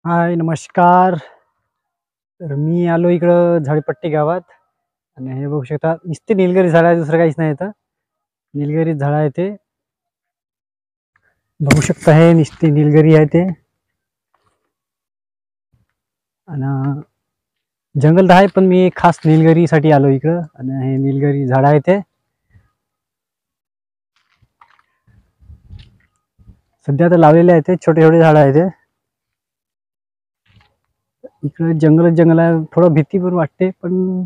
हाय, नमस्कार. तर मी आलो इकडं झाडीपट्टी गावात आणि हे बघू शकता नुसते निलगिरी झाड आहे, दुसरं काहीच नाही इथं. निलगिरी झाड आहे ते. बघू शकता हे नुसते निलगिरी आहे ते. आणि जंगल तर आहे, पण मी खास निलगिरीसाठी आलो इकडं आणि हे निलगिरी झाड आहे ते. सध्या तर लावलेले आहे ते, छोटे छोटे झाड आहे ते. इकडं जंगल आहे, थोडं भीती पण वाटते, पण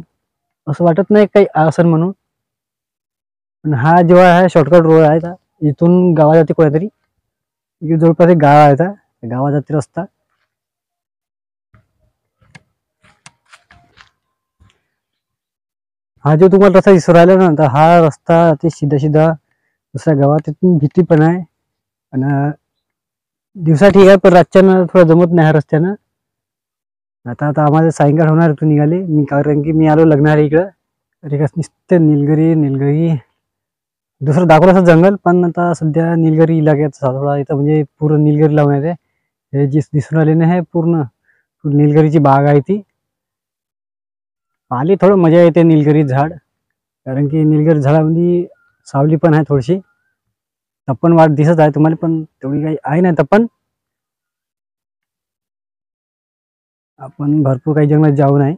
असं वाटत नाही काही असं म्हणून. पण हा जेव्हा हा शॉर्टकट रोड आहे का, इथून गावात जाते कुठेतरी. इकडे जवळपास एक गाव आहे का, गावात जाते रस्ता. हा जो तुम्हाला रस्ता दिसू राहिला ना, तर हा रस्ता ते सीधा सीधा दुसऱ्या गावात. तिथून भीती पण आहे. आणि दिवसा ठीक आहे, पण रातच्यानं थोडं जमत नाही ह्या रस्त्यानं. आता आता आम्हाला सायंकाळ होणार इथून निघाले मी, कारण की मी आलो लग्नाला इकडं. अरे कस नुसते निलगिरी निलगिरी. दुसरं दाखवलं असं जंगल, पण आता सध्या निलगिरी इलाक्यात थोडा इथं म्हणजे पूर्ण निलगिरी लावून आहे ते. हे जे दिसून आले ना, हे पूर्ण निलगिरीची बाग आहे ती. आली थोडं मजा येते निलगिरी झाड, कारण की निलगिरी झाडामध्ये सावली पण आहे थोडीशी. तपन वाट दिसत आहे तुम्हाला, पण तेवढी काही आहे नाही तपन. आपण भरपूर काही जंगलात जाऊ नाही.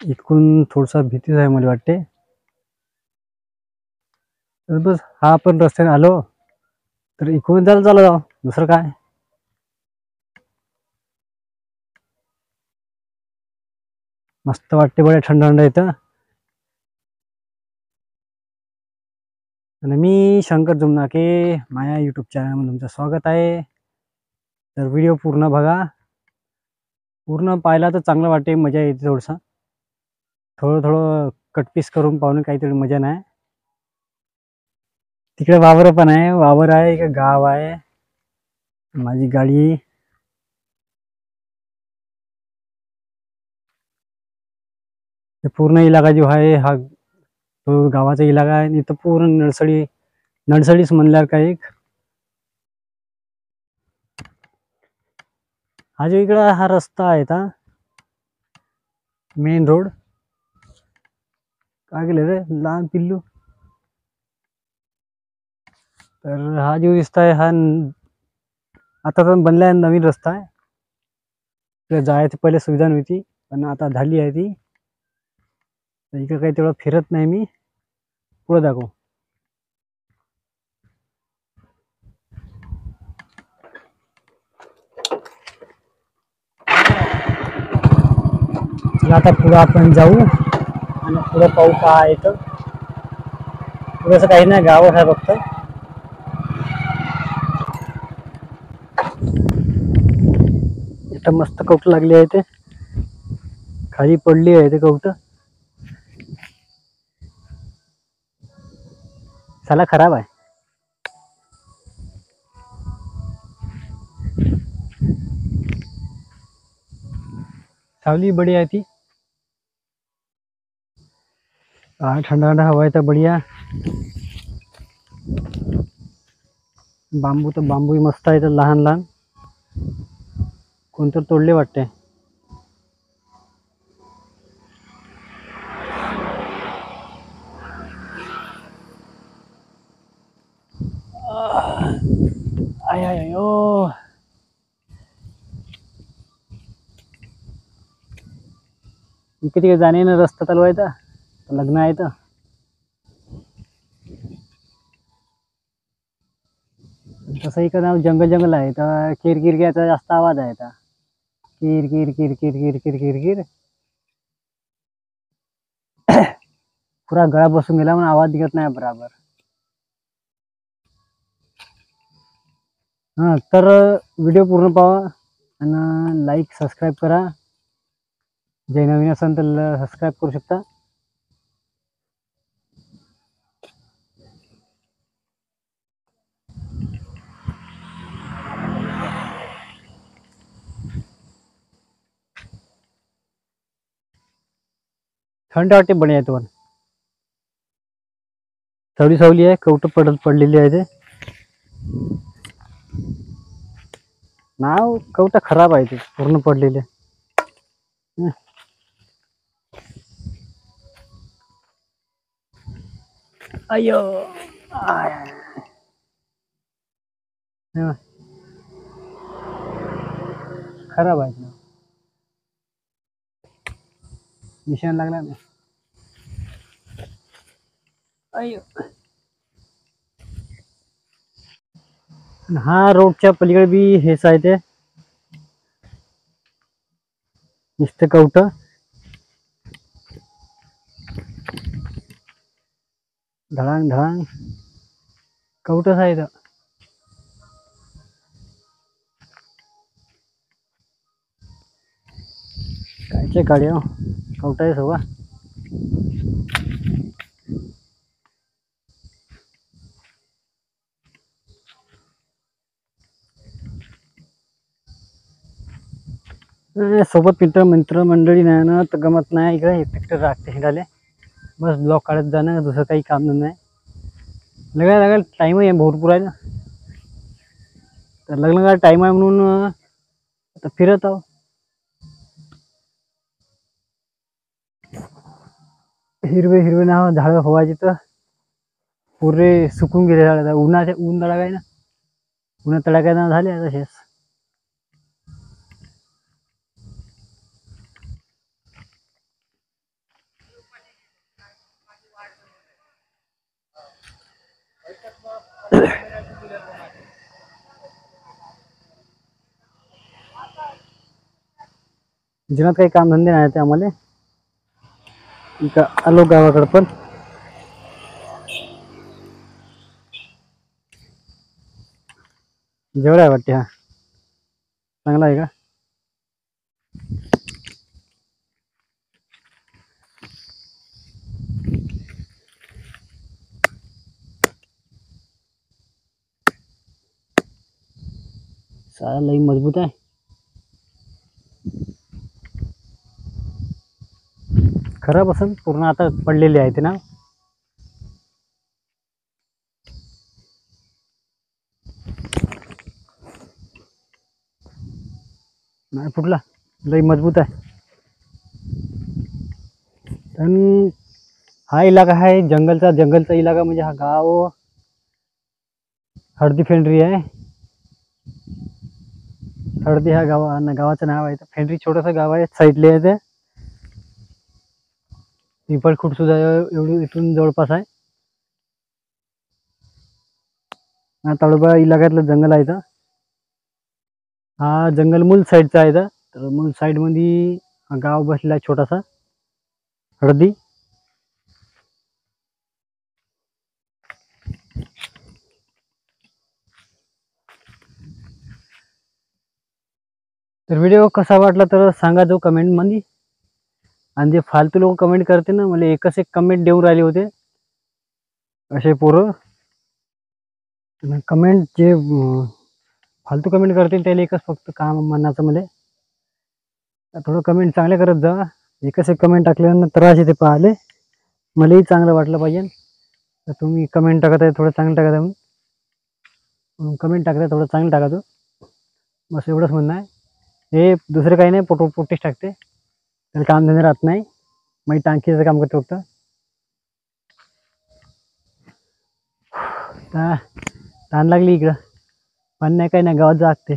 इकडून थोडसा भीतीच आहे मला वाटते. तर बस हा आपण रस्त्याने आलो, तर इकडून चालू जाऊ, दुसरं काय. मस्त वाटते, बडे थंड थंड येतं. आणि मी शंकर जुमनाके, माझ्या यूट्यूब चॅनलमध्ये तुमचं स्वागत आहे. तर व्हिडिओ पूर्ण बघा. पूर्ण पाहिला तर चांगलं वाटते, मजा येते. थोडंसं थोडं थोडं कटपीस करून पाहून काहीतरी मजा नाही. तिकडे वावर पण आहे, वावर आहे, एक गाव आहे. माझी गाडी. हे पूर्ण इलाका जो आहे हा, तो गावाचा इलाका आहे. इथं पूर्ण नळसडी नळसडीच म्हणल्यावर काय एक. हा जो इकडं हा रस्ता आहे का, मेन रोड. काय केलं रे लहान पिल्लू. तर हा जो दिसत आहे हा आता पण बनला आहे, नवीन रस्ता आहे. इकडे जायची पहिले सुविधा नव्हती, पण आता झाली आहे ती. इकडे काही तेवढं फिरत नाही मी. पुढे दाखव. चला आता पुढे आपण जाऊ आणि पुढे पाहू काय येतं. पुढे काही नाही, गावच आहे फक्त. इथं मस्त कवट लागली आहे ते, खाली पडली आहे ते कवट. साला खराब आहे. सावली बड़ी आहे ती. ठंडा ठंडा हवा आहे तर बढिया. बांबू तर बांबू मस्त आहे, तर लहान लहान कोणतं तोडले वाटते. आय आय ओ. इकडे जाणे ना रस्ता चालू आहे, तर लग्न आहे तर. तसं इकडं जंगल जंगल आहे, तर किरकिरक्याचा जास्त आवाज आहे. तर किर किर किर किर किर किर किर किर. पुरा गळा बसून गेला, म्हणून आवाज निघत नाही बराबर. हां, तर व्हिडिओ पूर्ण पाहा आणि लाईक सबस्क्राईब करा. जे नवीन असेल तर सबस्क्राईब करू शकता. थंड वाटते बढिया आहे. तुम्हाला थोडी सावली आहे, कवट पडलेली आहे ते. नाव कवटा खराब आहे ते पूर्ण पडलेले. अयो आय. खराब आहे ना, निशाण लागला ना. अयो हा रोडच्या पलीकडे बी हेच आहे ते नुसतं कवट. धडांग धडांग कवटच आहे इथं. कायचे काढ्या कवटा आहे सगळा. सोबत मित्र मंडळी नाही ना तर गमत नाही. इकडे एकटं राखते हिंडाले. बस ब्लॉक काढत जाणं, दुसरं काही काम नाही. लागेल टाईम आहे भरपूर आहे ना, तर लग्न टाईम आहे म्हणून आता फिरत आहो. हिरवे हिरवे नाव झाड व्हायचे तर पुरे सुकून गेले झाड. ऊन तडाखा आहे ना, उन्हात तडाख्या झाले तसेच. जीवनात काही काम धंदे नाही ते आम्हाला. इथं आलो गावाकडे पण. जेवढा आहे वाटते. हा चांगला आहे का? सारा लई मजबूत आहे. खराब असेल पूर्ण, आता पडलेली आहे ते ना. नाही फुटला, लई मजबूत आहे. पण हा इलाका आहे जंगलचा इलाका. म्हणजे हा गाव हळदी फेंडरी आहे. हळदी ह्या गावाचं नाव आहे. फेंडरी छोटंसं गाव आहे, साईडले आहे ते. पिंपळखुट सुद्धा एवढी इथून जवळपास आहे. हा ताडोबा इलाक्यातलं जंगल आहे. हा जंगल मूल साईडचा आहे. तर मूल साईड मध्ये गाव बसलेला आहे छोटासा, हळदी. तर व्हिडिओ कसा वाटला तर सांगा जो कमेंट मध्ये. आणि जे फालतू लोक कमेंट करते ना, मला एकच एक कमेंट देऊन राहिले होते असे पोरं. कमेंट जे फालतू कमेंट करतील त्याला एकच फक्त काम म्हणायचं मला, थोडं कमेंट चांगले करत जा. एकच एक कमेंट टाकल्यानंतर त्रास येते पाहिले. मलाही चांगलं वाटलं पाहिजे. तर तुम्ही कमेंट टाकत आहे थोडं चांगलं टाकत आहे म्हणून कमेंट टाकत आहे थोडं चांगलं टाका तो. बस एवढंच म्हणणं आहे. हे दुसरं काही नाही, पोटीच टाकते. त्याला काम धंदे राहत नाही. मग टांकीचं काम करतो फक्त. ताण लागली इकडं. पण नाही काही नाही, गावात जागते.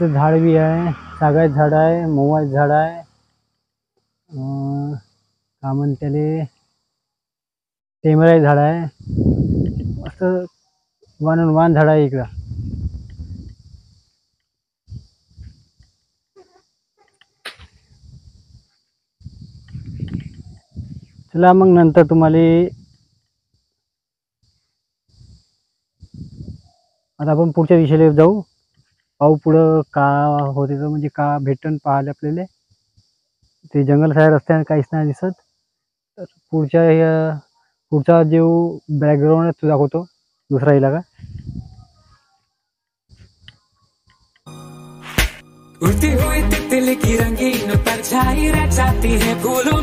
झाड बी आहे, सागायचं झाड आहे, मोवाचं झाड आहे. का म्हणते टेमराई झाड आहे. असं वान झाड आहे इकडं. चला मग नंतर तुम्हाला आता आपण पुढच्या दिशेला जाऊ. पाहू पुढं का होते तर, म्हणजे का भेटन पाहायला आपल्याला. ते जंगल साईड रस्त्याने काहीच नाही दिसत. तर पुढचा जो बॅकग्राऊंड आहे तो दाखवतो, दुसरा इलाका. उड़ती हुई तितली की रंगीन परछाई रह जाती है फूलों